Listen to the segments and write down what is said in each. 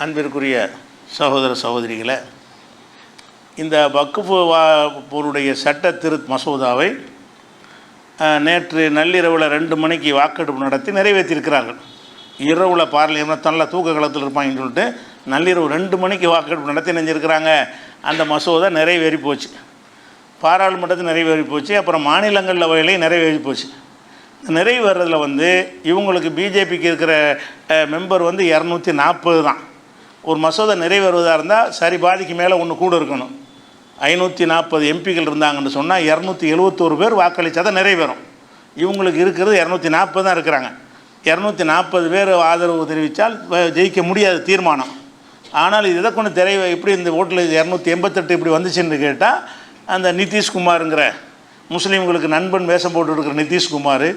அன்பிற்குரிய சகோதர சகோதரிகளை, இந்த வக்ஃபு போருடைய சட்ட மசோதாவை நேற்று நள்ளிரவில் 2 மணிக்கு வாக்கெடுப்பு நடத்தி நிறைவேற்றியிருக்கிறார்கள். இரவில் பார்லிமெண்ட் நல்ல தூக்க காலத்தில் இருப்பாங்கன்னு சொல்லிட்டு நள்ளிரவு 2 மணிக்கு வாக்கெடுப்பு நடத்தி நினைஞ்சிருக்கிறாங்க. அந்த மசோதா நிறைவேறி போச்சு, பாராளுமன்றத்தில் நிறைவேறி போச்சு, அப்புறம் மாநிலங்கள் அவையிலையும் நிறைவேறி போச்சு. நிறைவேறதில் இவங்களுக்கு பிஜேபிக்கு இருக்கிற மெம்பர் 240 தான். ஒரு மசோதா நிறைவேறுவதாக இருந்தால் சரி பாதிக்கு மேலே ஒன்று கூட இருக்கணும். 540 எம்பிக்கள் இருந்தாங்கன்னு சொன்னால் 271 பேர் வாக்களித்தா தான் நிறைவேறும். இவங்களுக்கு இருக்கிறது 240 தான் இருக்கிறாங்க. 240 பேர் ஆதரவு தெரிவித்தால் ஜெயிக்க முடியாது தீர்மானம். ஆனால் இது எதை கொண்டு எப்படி இந்த ஓட்டில் 288 இப்படி வந்துச்சுன்னு கேட்டால், அந்த நிதிஷ்குமாருங்கிற முஸ்லீம்களுக்கு நண்பன் வேஷம் போட்டு இருக்கிற நிதிஷ்குமார்,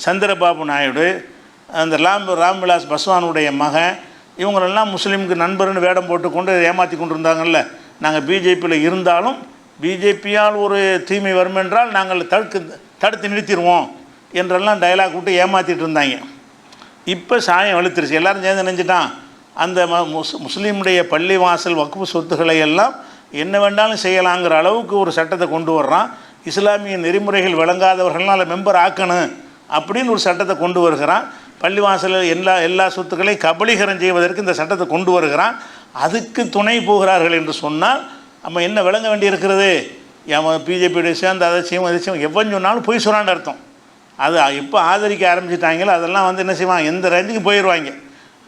சந்திரபாபு நாயுடு, அந்த ராம்விலாஸ் பாஸ்வானுடைய மகன், இவங்களெல்லாம் முஸ்லீமுக்கு நண்பர்னு வேடம் போட்டு கொண்டு ஏமாற்றி கொண்டு இருந்தாங்கல்ல. நாங்கள் பிஜேபியில் இருந்தாலும் பிஜேபியால் ஒரு தீமை வரும் என்றால் நாங்கள் தடுத்து நிறுத்திடுவோம் என்றெல்லாம் டைலாக் விட்டு ஏமாற்றிட்டு இருந்தாங்க. இப்போ சாயம் வலுத்துருச்சு, எல்லோரும் சேர்ந்து நினைஞ்சிட்டான். அந்த முஸ்லீமுடைய பள்ளிவாசல் வக்ஃபு சொத்துக்களை எல்லாம் என்ன வேண்டாலும் செய்யலாங்கிற அளவுக்கு ஒரு சட்டத்தை கொண்டு வர்றான். இஸ்லாமிய நெறிமுறைகள் விளங்காதவர்கள்லாம் அதில் மெம்பர் ஆக்கணும் அப்படின்னு ஒரு சட்டத்தை கொண்டு வருகிறான். பள்ளிவாசலில் எல்லா சொத்துக்களையும் கபலீகரம் செய்வதற்கு இந்த சட்டத்தை கொண்டு வருகிறான். அதுக்கு துணை போகிறார்கள் என்று சொன்னால் நம்ம என்ன விளங்க வேண்டியிருக்கிறது? பிஜேபியுடைய சேர்ந்து அதை செய்வோம் எவ்வளோ சொன்னாலும் பொய் சொல்லான்னு அர்த்தம். அது எப்போ ஆதரிக்க ஆரம்பிச்சிட்டாங்களோ அதெல்லாம் என்ன செய்வாங்க, எந்த ரேஞ்சுக்கும் போயிடுவாங்க.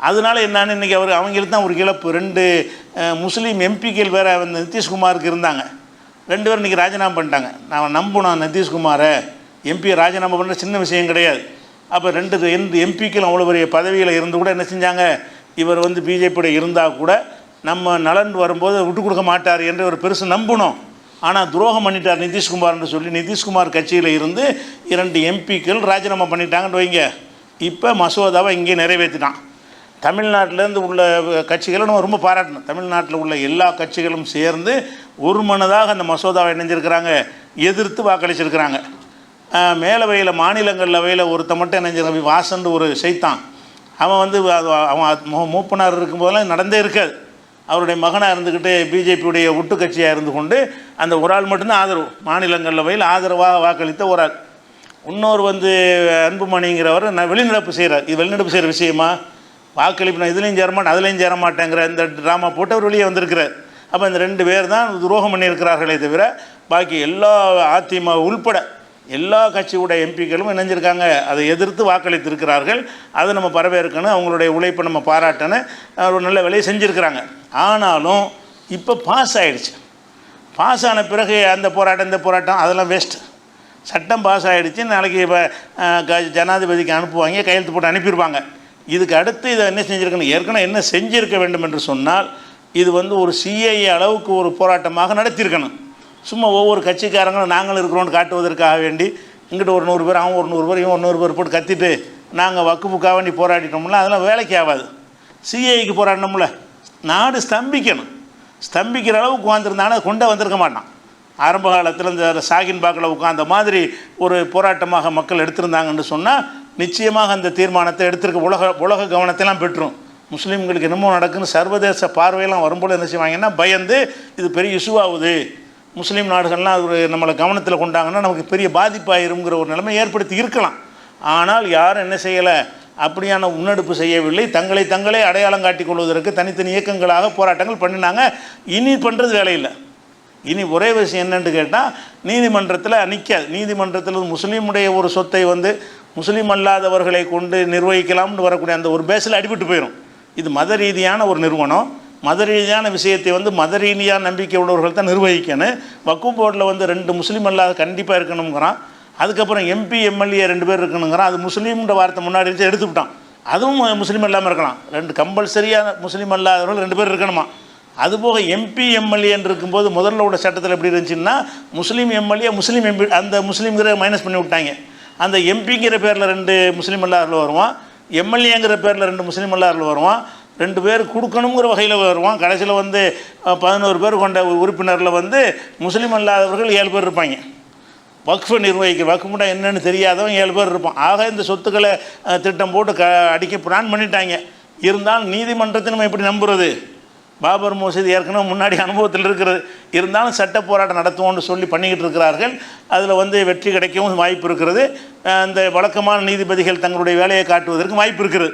அதனால என்னன்னு இன்றைக்கி அவங்களுக்கு தான் ஒரு இழப்பு. 2 முஸ்லீம் எம்பிக்கள் வேறு நிதிஷ்குமாருக்கு இருந்தாங்க. 2 பேர் இன்றைக்கி ராஜினாமா பண்ணிட்டாங்க. நான் நம்பணும் நிதிஷ்குமாரை எம்பியை ராஜினாமா பண்ணுற சின்ன விஷயம் கிடையாது. அப்போ 2 எம்பிக்கள் அவ்வளோ பெரிய பதவியில் இருந்து கூட என்ன செஞ்சாங்க, இவர் பிஜேபியோட இருந்தால் கூட நம்ம நலன் வரும்போது விட்டு கொடுக்க மாட்டார் என்று ஒரு பெருசு நம்பணும். ஆனால் துரோகம் பண்ணிட்டார் நிதிஷ்குமார்னு சொல்லி நிதிஷ்குமார் கட்சியில் இருந்து 2 எம்பிக்கள் ராஜினாமா பண்ணிட்டாங்கன்னு வைங்க. இப்போ மசோதாவை இங்கே நிறைவேற்றிட்டான். தமிழ்நாட்டிலேருந்து உள்ள கட்சிகளை நம்ம ரொம்ப பாராட்டணும். தமிழ்நாட்டில் உள்ள எல்லா கட்சிகளும் சேர்ந்து ஒரு மனதாக அந்த மசோதாவை இணைஞ்சிருக்கிறாங்க, எதிர்த்து வாக்களிச்சிருக்கிறாங்க. மேலவையில் மாநிலங்களவையில் ஒருத்த மட்டும் இணைஞ்சிருக்க வாசன் ஒரு சைத்தான். அவன் அவன் மூப்பனார் இருக்கும்போதெல்லாம் நடந்தே இருக்காது. அவருடைய மகனாக இருந்துக்கிட்டு பிஜேபியுடைய ஒட்டு கட்சியாக இருந்து கொண்டு அந்த ஒரு ஆள் மட்டும்தான் ஆதரவு, மாநிலங்களவையில் ஆதரவாக வாக்களித்த ஒரு ஆள். இன்னொரு அன்புமணிங்கிறவர் வெளிநடப்பு செய்கிறார். இது வெளிநடப்பு செய்கிற விஷயமா? வாக்களிப்பு நான் இதுலேயும் சேரமாட்டேன் அதுலேயும் சேரமாட்டேங்கிற இந்த ட்ராமா போட்டு அவர் வெளியே வந்திருக்கிறார். அப்போ இந்த 2 பேர் தான் துரோகம் பண்ணியிருக்கிறார்களே தவிர பாக்கி எல்லா அதிமுக உள்பட எல்லா கட்சியுடைய எம்பிக்களும் இணைஞ்சிருக்காங்க, அதை எதிர்த்து வாக்களித்திருக்கிறார்கள். அதை நம்ம வரவேற்கணும், அவங்களுடைய உழைப்பை நம்ம பாராட்டணும். ஒரு நல்ல வேலையை செஞ்சுருக்கிறாங்க. ஆனாலும் இப்போ பாஸ் ஆகிடுச்சு. பாஸ் ஆன பிறகு அந்த போராட்டம் இந்த போராட்டம் அதெல்லாம் வேஸ்ட்டு. சட்டம் பாஸ் ஆகிடுச்சு. நாளைக்கு இப்போ ஜனாதிபதிக்கு அனுப்புவாங்க, கையெழுத்து போட்டு அனுப்பிடுவாங்க. இதுக்கு அடுத்து இதை என்ன செஞ்சுருக்கணும், ஏற்கனவே என்ன செஞ்சுருக்க வேண்டும் என்று சொன்னால் இது ஒரு சிஐஏ அளவுக்கு ஒரு போராட்டமாக நடத்தியிருக்கணும். சும்மா ஒவ்வொரு கட்சிக்காரங்களும் நாங்களும் இருக்கிறோன்னு காட்டுவதற்காக வேண்டி இங்கிட்ட ஒரு 100 பேர், அவன் ஒரு 100 பேர், இவன் ஒரு 100 பேர் போட்டு கத்திட்டு நாங்கள் வக்குப்புக்காக வேண்டி போராடிட்டோம்ல, அதெல்லாம் வேலைக்கு ஆகாது. சிஐக்கு போராடினோம்ல, நாடு ஸ்தம்பிக்கணும். ஸ்தம்பிக்கிற அளவுக்கு உட்காந்துருந்தாலும் அதை கொண்டே வந்திருக்க மாட்டான். ஆரம்ப காலத்தில் இந்த சாகின் பாக்கில் உட்காந்த மாதிரி ஒரு போராட்டமாக மக்கள் எடுத்திருந்தாங்கன்னு சொன்னால் நிச்சயமாக அந்த தீர்மானத்தை எடுத்திருக்க உலக கவனத்தைலாம் பெற்றும். முஸ்லீம்களுக்கு என்னமோ நடக்குன்னு சர்வதேச பார்வையெல்லாம் வரும்போது என்ன செய்வாங்கன்னா பயந்து இது பெரிய இஷ்யூ ஆகுது, முஸ்லீம் நாடுகள்லாம் அது நம்மளை கவனத்தில் கொண்டாங்கன்னா நமக்கு பெரிய பாதிப்பாயிருங்கிற ஒரு நிலைமை ஏற்படுத்தி இருக்கலாம். ஆனால் யாரும் என்ன செய்யலை, அப்படியான முன்னெடுப்பு செய்யவில்லை. தங்களே அடையாளம் காட்டிக் கொள்வதற்கு தனித்தனி இயக்கங்களாக போராட்டங்கள் பண்ணினாங்க. இனி பண்ணுறது வேலையில்லை. இனி ஒரே விஷயம் என்னென்னு கேட்டால், நீதிமன்றத்தில் நிற்காது. நீதிமன்றத்தில் முஸ்லீமுடைய ஒரு சொத்தை முஸ்லீம் அல்லாதவர்களை கொண்டு நிர்வகிக்கலாம்னு வரக்கூடிய அந்த ஒரு பேஸில் அடிபட்டு போயிடும். இது மத ரீதியான ஒரு நிறுவனம், மத ரீதியான விஷயத்தை மத ரீதியான நம்பிக்கை உள்ளவர்கள் தான் நிர்வகிக்கணும். வக்ஃப் போர்டில் 2 முஸ்லீம் அல்லாத கண்டிப்பாக இருக்கணுங்கிறான். அதுக்கப்புறம் எம்பி எம்எல்ஏ 2 பேர் இருக்கணுங்கிறான். அது முஸ்லீம்ன்ற வார்த்தை முன்னாடி வச்சு எடுத்துக்கிட்டான். அதுவும் முஸ்லீம் இல்லாமல் இருக்கலாம். 2 கம்பல்சரியான முஸ்லீம் அல்லாதவர்கள் 2 பேர் இருக்கணுமா. அதுபோக எம்பி எம்எல்ஏன்னு இருக்கும்போது முதல்ல உள்ள சட்டத்தில் எப்படி இருந்துச்சுன்னா முஸ்லீம் எம்எல்ஏ முஸ்லீம் எம்பி அந்த முஸ்லீம்கிற மைனஸ் பண்ணி விட்டாங்க. அந்த எம்பிங்கிற பேரில் 2 முஸ்லீம் அல்லாதவர்கள் வருவான், எம்எல்ஏங்கிற பேரில் 2 முஸ்லீம் அல்லாதவர்கள் வருவான். 2 பேர் கொடுக்கணுங்கிற வகையில் வருவான். கடைசியில் 11 பேர் கொண்ட உறுப்பினரில் முஸ்லீம் அல்லாதவர்கள் 7 பேர் இருப்பாங்க. வக்ஃபை நிர்வகிக்கிற வக்ஃபுனா என்னென்னு தெரியாதவன் 7 பேர் இருப்பான். ஆக இந்த சொத்துக்களை திட்டம் போட்டு அடிக்க பிளான் பண்ணிட்டாங்க. இருந்தாலும் நீதிமன்றத்தை நம்ம எப்படி நம்புறது? பாபர் மசூதி ஏற்கனவே முன்னாடி அனுபவத்தில் இருக்கிறது. இருந்தாலும் சட்ட போராட்டம் நடத்துவோம்னு சொல்லி பண்ணிக்கிட்டு இருக்கிறார்கள். அதில் வெற்றி கிடைக்கவும் வாய்ப்பு இருக்கிறது. அந்த வழக்கமான நீதிபதிகள் தங்களுடைய வேலையை காட்டுவதற்கு வாய்ப்பு இருக்குது.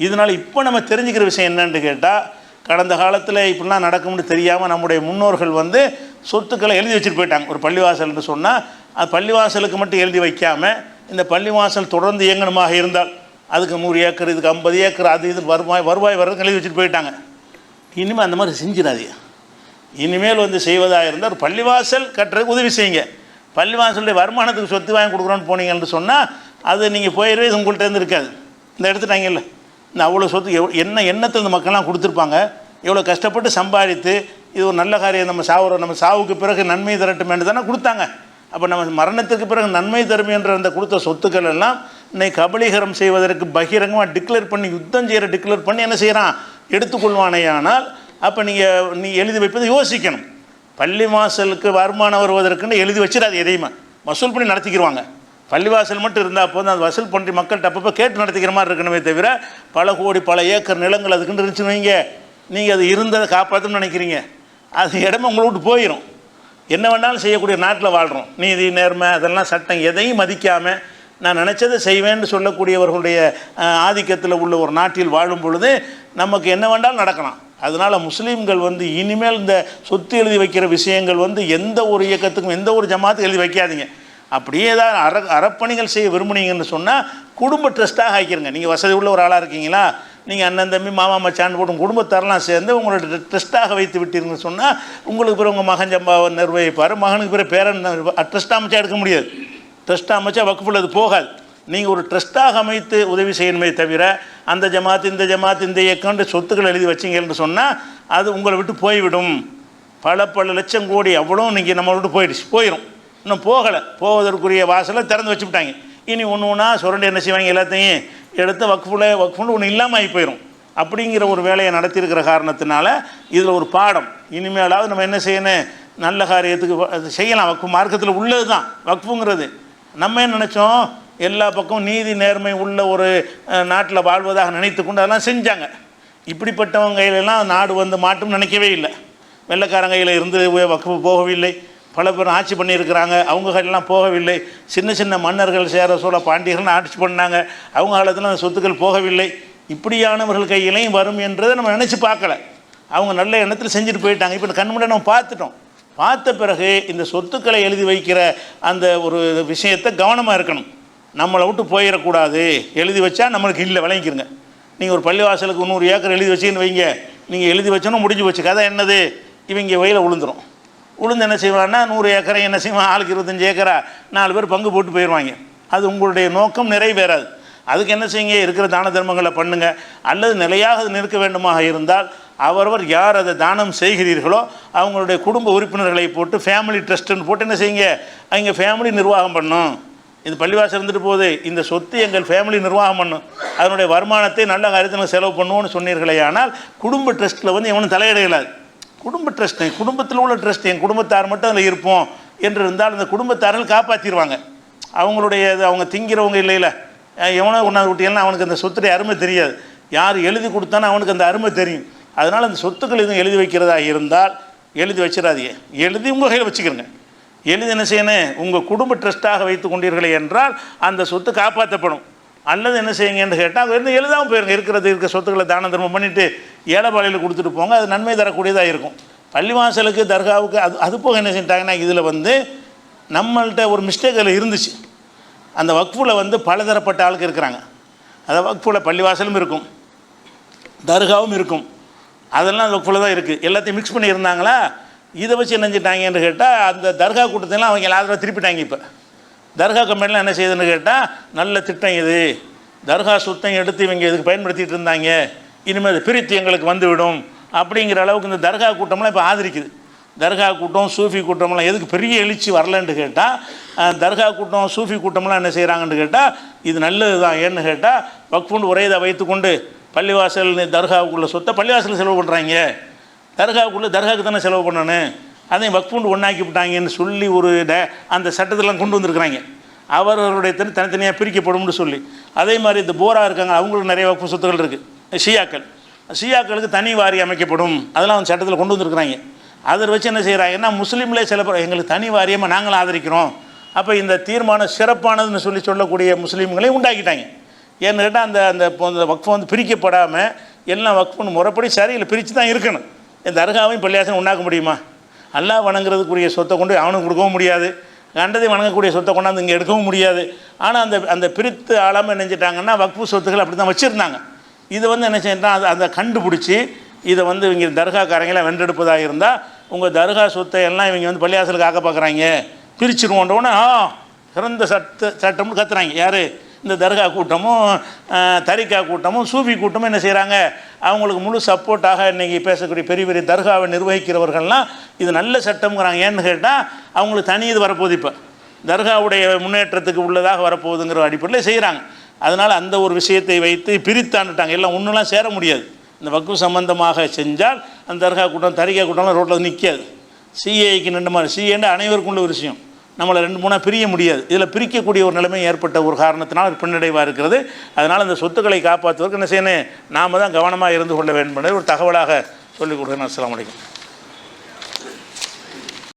இதனால் இப்போ நம்ம தெரிஞ்சுக்கிற விஷயம் என்னன்னு கேட்டால், கடந்த காலத்தில் இப்படிலாம் நடக்கும்னு தெரியாமல் நம்முடைய முன்னோர்கள் சொத்துக்களை எழுதி வச்சுட்டு போயிட்டாங்க. ஒரு பள்ளிவாசல்னு சொன்னால் அது பள்ளிவாசலுக்கு மட்டும் எழுதி வைக்காமல், இந்த பள்ளிவாசல் தொடர்ந்து இயங்கணுமாக இருந்தால் அதுக்கு 100 ஏக்கர், இதுக்கு 50 ஏக்கர், அது இது வருவாய் வர்றதுக்கு எழுதி வச்சுட்டு போயிட்டாங்க. இனிமேல் அந்த மாதிரி செஞ்சிடாதீங்க. இனிமேல் செய்வதாக இருந்தால் ஒரு பள்ளிவாசல் கட்டுறதுக்கு உதவி செய்யுங்க. பள்ளிவாசலுடைய வருமானத்துக்கு சொத்து வாங்கி கொடுக்குறோன்னு போனீங்கன்னு சொன்னால் அது நீங்கள் போயிடுவே, இது உங்கள்கிட்ட இருக்காது. இந்த எடுத்துட்டாங்கல்ல, இந்த அவ்வளோ சொத்து எண்ணத்தை இந்த மக்கள்லாம் கொடுத்துருப்பாங்க. எவ்வளோ கஷ்டப்பட்டு சம்பாதித்து இது ஒரு நல்ல காரியம், நம்ம சாவுக்கு பிறகு நன்மை தரட்டும் தானே கொடுத்தாங்க. அப்போ நம்ம மரணத்துக்கு பிறகு நன்மை தரும் என்ற அந்த கொடுத்த சொத்துக்கள் எல்லாம் இன்னைக்கு கபலீகரம் செய்வதற்கு பகிரங்கமாக டிக்ளேர் பண்ணி, யுத்தம் செய்கிற டிக்ளேர் பண்ணி என்ன செய்கிறான், எடுத்துக்கொள்வானே. ஆனால் அப்போ நீ எழுதி வைப்பதை யோசிக்கணும். பள்ளிவாசலுக்கு வருமானம் வருவதற்குன்னு எழுதி வச்சிடாது. எதையுமே வசூல் பண்ணி நடத்திக்கிடுவாங்க. பள்ளிவாசல் மட்டும் இருந்தால் போதும், அது வசூல் பண்ணி மக்கள்கிட்ட அப்பப்போ கேட்டு நடத்திக்கிற மாதிரி இருக்கணுமே தவிர, பல கோடி பல ஏக்கர் நிலங்கள் அதுக்குன்னு இருந்துச்சுன்னு வைங்க, நீங்கள் அது இருந்ததை காப்பாற்றணும்னு நினைக்கிறீங்க, அது இடமே உங்களை விட்டு போயிடும். என்ன வேணாலும் செய்யக்கூடிய நாட்டில் வாழ்கிறோம். நீதி நேர்மை அதெல்லாம் சட்டம் எதையும் மதிக்காமல் நான் நினச்சதை செய்வேன்னு சொல்லக்கூடியவர்களுடைய ஆதிக்கத்தில் உள்ள ஒரு நாட்டில் வாழும் பொழுது நமக்கு என்ன வேண்டாலும் நடக்கலாம். அதனால் முஸ்லீம்கள் இனிமேல் இந்த சொத்து எழுதி வைக்கிற விஷயங்கள் எந்த ஒரு இயக்கத்துக்கும் எந்த ஒரு ஜமாத்துக்கும் எழுதி வைக்காதீங்க. அப்படியே தான் அறப்பணிகள் செய்ய விரும்புனீங்கன்னு சொன்னால் குடும்ப ட்ரஸ்ட்டாக ஆக்கிருங்க. நீங்கள் வசதி உள்ள ஒரு ஆளாக இருக்கீங்களா, நீங்கள் அண்ணன் தம்பி மாமா மச்சான் போட்டு குடும்பத்தாரெல்லாம் சேர்ந்து உங்களோட ட்ரஸ்ட்டாக வைத்து விட்டீங்கன்னு சொன்னால் உங்களுக்கு பிறகு உங்கள் மகன் ஜம்பாவை நிர்வகிப்பார், மகனுக்கு பிறகு பேரன் ட்ரஸ்ட் அமைச்சா எடுக்க முடியாது. ட்ரஸ்ட் அமைச்சா வக்குஃபுல் அது போகாது. நீங்கள் ஒரு ட்ரஸ்ட்டாக அமைத்து உதவி செய்யணுமே தவிர அந்த ஜமாத்து இந்த இயக்கம்ன்ற சொத்துக்கள் எழுதி வச்சிங்கன்னு சொன்னால் அது உங்களை விட்டு போய்விடும். பல லட்சம் கோடி அவ்வளோ நீங்கள் நம்மளை விட்டு போயிடும். இன்னும் போவதற்குரிய வாசலை திறந்து வச்சுவிட்டாங்க. இனி ஒன்றா சுரண்டி என்ன செய்வாங்க, எல்லாத்தையும் எடுத்து வக்குஃபுன்னு ஒன்று இல்லாமல் ஆகி போயிடும். அப்படிங்கிற ஒரு வேலையை நடத்தியிருக்கிற காரணத்தினால இதில் ஒரு பாடம். இனிமேலாவது நம்ம என்ன செய்யணும், நல்ல காரியத்துக்கு செய்யலாம். வக்ஃபு மார்க்கத்தில் உள்ளது தான் வக்ஃபுங்கிறது. நம்ம என்ன நினச்சோம், எல்லா பக்கமும் நீதி நேர்மை உள்ள ஒரு நாட்டில் வாழ்வதாக நினைத்து கொண்டு அதெல்லாம் செஞ்சாங்க. இப்படிப்பட்டவங்க கையிலெல்லாம் நாடு மாட்டும் நினைக்கவே இல்லை. வெள்ளைக்காரங்க கையில் இருந்து வக்ஃபு போகவில்லை. பல பேர் ஆட்சி பண்ணியிருக்கிறாங்க, அவங்க கையிலெலாம் போகவில்லை. சின்ன மன்னர்கள் சேர சோழ பாண்டியர்கள்னு ஆட்சி பண்ணாங்க, அவங்க காலத்தில் அந்த சொத்துக்கள் போகவில்லை. இப்படியானவர்கள் கையிலையும் வரும் என்றதை நம்ம நினச்சி பார்க்கல. அவங்க நல்ல எண்ணத்தில் செஞ்சுட்டு போயிட்டாங்க. இப்போ கண் முன்னாடி நம்ம பார்த்துட்டோம். பார்த்த பிறகு இந்த சொத்துக்களை எழுதி வைக்கிற அந்த ஒரு விஷயத்தை கவனமாக இருக்கணும். நம்மளை விட்டு போயிடக்கூடாது. எழுதி வச்சா நம்மளுக்கு இல்லை, விளங்கிக்கிறங்க. நீங்கள் ஒரு பள்ளிவாசலுக்கு 100 ஏக்கர் எழுதி வச்சுன்னு வைங்க, நீங்கள் எழுதி வச்சோன்னா முடிஞ்சு வச்சு கதை என்னது, இவங்க வயலில் விழுந்துடும். உளுந்து என்ன செய்வான்னா 100 ஏக்கரை என்ன செய்வான், ஆளுக்கு 25 ஏக்கரா 4 பேர் பங்கு போட்டு போயிடுவாங்க. அது உங்களுடைய நோக்கம் நிறைவேறாது. அதுக்கு என்ன செய்யுங்க, இருக்கிற தான தர்மங்களை பண்ணுங்கள். அல்லது நிலையாக அது நிற்க வேண்டுமாக இருந்தால் அவரவர் யார் அதை தானம் செய்கிறீர்களோ அவங்களுடைய குடும்ப உறுப்பினர்களை போட்டு ஃபேமிலி ட்ரஸ்ட்டுன்னு போட்டு என்ன செய்யுங்க, அவங்க ஃபேமிலி நிர்வாகம் பண்ணும். இந்த பள்ளிவாசல் இருந்துட்டு போகுது, இந்த சொத்து எங்கள் ஃபேமிலி நிர்வாகம் பண்ணும், அதனுடைய வருமானத்தை நல்ல காரியத்தில் செலவு பண்ணுவோன்னு சொன்னீர்களே. ஆனால் குடும்ப ட்ரஸ்ட்டில் எவனும் தலையிடலாது. குடும்ப ட்ரஸ்ட், குடும்பத்தில் உள்ள ட்ரஸ்ட், என் குடும்பத்தார் மட்டும் அதில் இருப்போம் என்று இருந்தால் அந்த குடும்பத்தார்கள் காப்பாற்றிடுவாங்க. அவங்களுடைய அவங்க திங்கிறவங்க இல்லையில, எவனோ ஒன்றாவது விட்டியெல்லாம் அவனுக்கு அந்த சொத்துடைய அருமை தெரியாது. யார் எழுதி கொடுத்தானோ அவனுக்கு அந்த அருமை தெரியும். அதனால் அந்த சொத்துக்கள் எதுவும் எழுதி வைக்கிறதா இருந்தால் எழுதி வச்சிடாதீங்க. எழுதி உங்கள் கையில் வச்சுக்கிறங்க. எழுதி என்ன செய்யணும், உங்கள் குடும்ப ட்ரஸ்ட்டாக வைத்து கொண்டீர்களே என்றால் அந்த சொத்து காப்பாற்றப்படும். அல்லது என்ன செய்யுங்கன்னு கேட்டால் வந்து எழுதாமல் போயிருங்க. இருக்க சொத்துக்களை தான தர்மம் பண்ணிவிட்டு ஏழைப்பாளையில் கொடுத்துட்டு போங்க, அது நன்மை தரக்கூடியதாக இருக்கும். பள்ளிவாசலுக்கு தர்காவுக்கு அது போக என்ன செஞ்சிட்டாங்கன்னா, இதில் நம்மள்கிட்ட ஒரு மிஸ்டேக் அதில் இருந்துச்சு. அந்த வக்ஃபில் பலதரப்பட்ட ஆளுக்கு இருக்கிறாங்க. அந்த வக்ஃபில் பள்ளிவாசலும் இருக்கும், தர்காவும் இருக்கும், அதெல்லாம் அந்த வக்ஃபில் தான் இருக்குது. எல்லாத்தையும் மிக்ஸ் பண்ணியிருந்தாங்களா, இதை வச்சு என்ன செஞ்சிட்டாங்கன்னு கேட்டால் அந்த தர்கா கூட்டத்தெல்லாம் அவங்க எல்லாரும் திருப்பிட்டாங்க. இப்போ தர்கா கம்பெனிலாம் என்ன செய்யுதுன்னு கேட்டால், நல்ல திட்டம் இது, தர்கா சுத்தம் எடுத்து இவங்க இதுக்கு பயன்படுத்திகிட்டு இருந்தாங்க, இனிமேல் அது பிரித்து எங்களுக்கு வந்துவிடும் அப்படிங்கிற அளவுக்கு இந்த தர்கா கூட்டம்லாம் இப்போ ஆதரிக்குது. தர்கா கூட்டம் சூஃபி கூட்டம்லாம் எதுக்கு பெரிய எழுச்சி வரலன்னு கேட்டால், தர்கா கூட்டம் சூஃபி கூட்டம்லாம் என்ன செய்கிறாங்கன்னு கேட்டால் இது நல்லது தான். ஏன்னு கேட்டால் வக்ஃபுன்னு ஒரே இதை வைத்துக்கொண்டு பள்ளிவாசல் தர்காவுக்குள்ளே சொத்தை பள்ளிவாசலில் செலவு பண்ணுறாங்க, தர்காவுக்கு தானே செலவு பண்ணணும், அதையும் வக்ஃபுண்டு ஒன்றாக்கி விட்டாங்கன்னு சொல்லி அந்த சட்டத்தெல்லாம் கொண்டு வந்திருக்கிறாங்க. அவர்களுடைய தனித்தனியாக பிரிக்கப்படும்னு சொல்லி. அதே மாதிரி இந்த போரா இருக்காங்க, அவங்களுக்கு நிறைய வக்ஃபு சொத்துக்கள் இருக்குது. ஷியாக்களுக்கு தனி வாரி அமைக்கப்படும், அதெல்லாம் வந்து சட்டத்தில் கொண்டு வந்திருக்கிறாங்க. அதில் வச்சு என்ன செய்கிறாங்கன்னா, முஸ்லீம்களே சில பேர் எங்களுக்கு தனி வாரியமாக நாங்களும் ஆதரிக்கிறோம், அப்போ இந்த தீர்மானம் சிறப்பானதுன்னு சொல்லக்கூடிய முஸ்லீம்களையும் உண்டாக்கிட்டாங்க. ஏன்னு கேட்டால் அந்த வக்ஃபை வந்து பிரிக்கப்படாமல் எல்லாம் வக்ஃபுன்னு முறைப்படி சரியில் பிரித்து தான் இருக்கணும். இந்த தர்காவையும் பள்ளியாசனம் உண்டாக்க முடியுமா? அல்லாஹ் வணங்குறதுக்குரிய சொத்தை கொண்டு அவனுக்கு கொடுக்கவும் முடியாது, கண்டதை வணங்கக்கூடிய சொத்தை கொண்டாந்து இங்கே எடுக்கவும் முடியாது. ஆனால் அந்த பிரித்து ஆளாமல் நினைச்சிட்டாங்கன்னா வக்ஃபு சொத்துக்கள் அப்படி தான் வச்சுருந்தாங்க. இதை வந்து என்ன செய்யறான், அதை கண்டுபிடிச்சி இதை வந்து இவங்க தர்காக்காரங்களாம் வென்றெடுப்பதாக இருந்தால் உங்கள் தர்கா சொத்தை எல்லாம் இவங்க வந்து பள்ளியாசலுக்கு ஆக்க பார்க்குறாங்க, பிரிச்சுருவோன்றோன்னே சிறந்த சட்டம்னு கத்துறாங்க. யார்? இந்த தர்கா கூட்டமும் தரிகா கூட்டமும் சூஃபி கூட்டமும் என்ன செய்கிறாங்க, அவங்களுக்கு முழு சப்போர்ட்டாக இன்றைக்கி பேசக்கூடிய பெரிய பெரிய தர்காவை நிர்வகிக்கிறவர்கள்லாம் இது நல்ல சட்டம்ங்கிறாங்க. ஏன்னு கேட்டால் அவங்களுக்கு தனி இது வரப்போகுது, இப்போ தர்காவுடைய முன்னேற்றத்துக்கு உள்ளதாக வரப்போகுதுங்கிற அடிப்படையில் செய்கிறாங்க. அதனால் அந்த ஒரு விஷயத்தை வைத்து பிரித்தாண்டுட்டாங்க. எல்லாம் ஒன்றுலாம் சேர முடியாது. இந்த வக்ஃபு சம்பந்தமாக செஞ்சால் அந்த தர்கா கூட்டம் தரிகா கூட்டம்லாம் ரோட்டில் நிற்காது. சிஏக்கு ரெண்டு மாதிரி சிஏன்னு அனைவருக்கும் உள்ள ஒரு விஷயம், நம்மளை 2-3 பிரிய முடியாது. இதில் பிரிக்கக்கூடிய ஒரு நிலைமை ஏற்பட்ட ஒரு காரணத்தினால் பின்னடைவாக இருக்கிறது. அதனால் அந்த சொத்துக்களை காப்பாற்றுவதற்கு என்ன செய்யணும், நாம் தான் கவனமாக இருந்து கொள்ள வேண்டும் என்பதை ஒரு தகவலாக சொல்லிக் கொடுக்குறேன். அஸ்ஸலாமு அலைக்கும்.